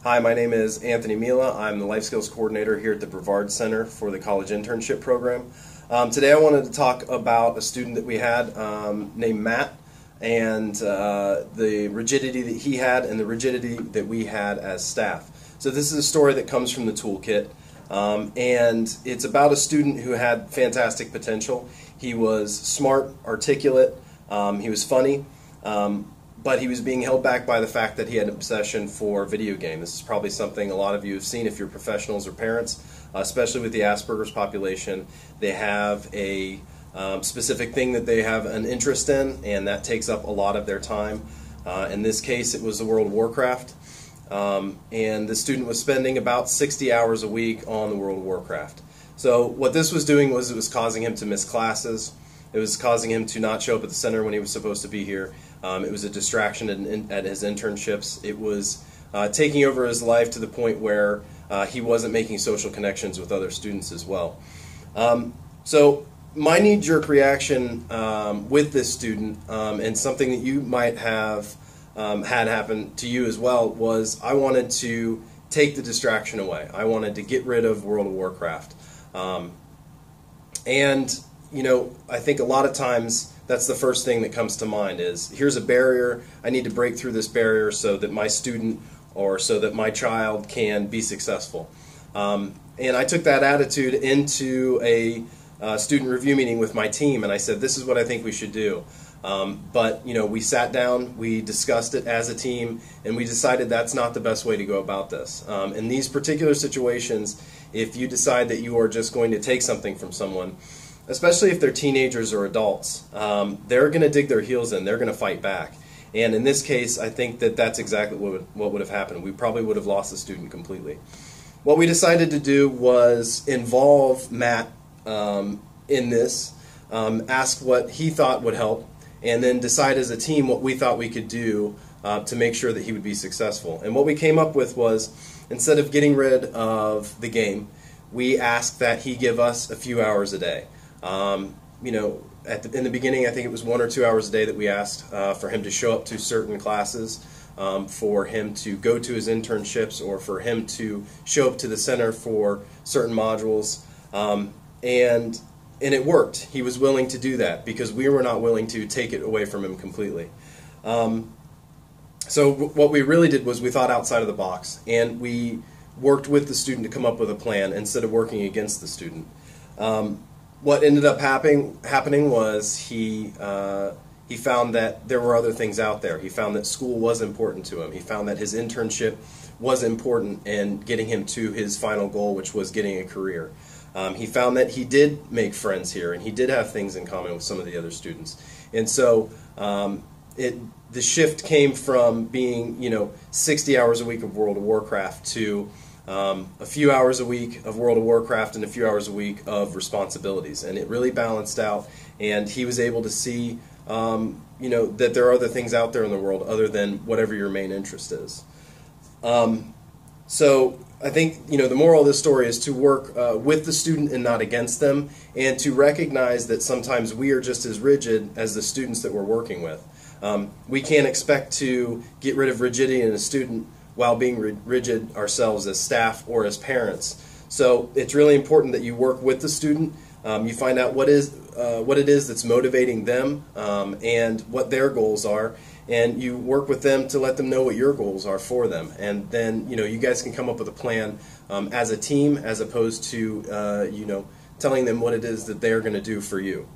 Hi, my name is Anthony Milla. I'm the Life Skills Coordinator here at the Brevard Center for the College Internship Program. Today I wanted to talk about a student that we had named Matt and the rigidity that he had and the rigidity that we had as staff. So this is a story that comes from the toolkit, and it's about a student who had fantastic potential. He was smart, articulate, he was funny, but he was being held back by the fact that he had an obsession for video game. This is probably something a lot of you have seen if you're professionals or parents, especially with the Asperger's population. They have a specific thing that they have an interest in, and that takes up a lot of their time. In this case, it was the World of Warcraft, and the student was spending about 60 hours a week on the World of Warcraft. So what this was doing was it was causing him to miss classes. It was causing him to not show up at the center when he was supposed to be here. It was a distraction at his internships. It was taking over his life to the point where he wasn't making social connections with other students as well. So my knee-jerk reaction with this student, and something that you might have had happen to you as well, was I wanted to take the distraction away. I wanted to get rid of World of Warcraft. And you know, I think a lot of times that's the first thing that comes to mind is, here's a barrier, I need to break through this barrier so that my student or so that my child can be successful. And I took that attitude into a student review meeting with my team, and I said, this is what I think we should do. But you know, we sat down, we discussed it as a team, and we decided that's not the best way to go about this. In these particular situations, if you decide that you are just going to take something from someone, especially if they're teenagers or adults, they're going to dig their heels in, they're going to fight back. And in this case, I think that that's exactly what would have happened. We probably would have lost the student completely. What we decided to do was involve Matt in this, ask what he thought would help, and then decide as a team what we thought we could do to make sure that he would be successful. And what we came up with was, instead of getting rid of the game, we asked that he give us a few hours a day. You know, in the beginning, I think it was 1 or 2 hours a day that we asked for him to show up to certain classes, for him to go to his internships, or for him to show up to the center for certain modules. And it worked. He was willing to do that because we were not willing to take it away from him completely. So what we really did was we thought outside of the box, and we worked with the student to come up with a plan instead of working against the student. What ended up happening was he found that there were other things out there. He found that school was important to him. He found that his internship was important in getting him to his final goal, which was getting a career. He found that he did make friends here, and he did have things in common with some of the other students. And so the shift came from being, you know, 60 hours a week of World of Warcraft to a few hours a week of World of Warcraft and a few hours a week of responsibilities, and it really balanced out. And he was able to see, you know, that there are other things out there in the world other than whatever your main interest is. So I think, you know, the moral of this story is to work with the student and not against them, and to recognize that sometimes we are just as rigid as the students that we're working with. We can't expect to get rid of rigidity in a student while being rigid ourselves as staff or as parents. So it's really important that you work with the student, you find out what it is that's motivating them, and what their goals are, and you work with them to let them know what your goals are for them. And then, you know, you guys can come up with a plan as a team, as opposed to you know, telling them what it is that they're going to do for you.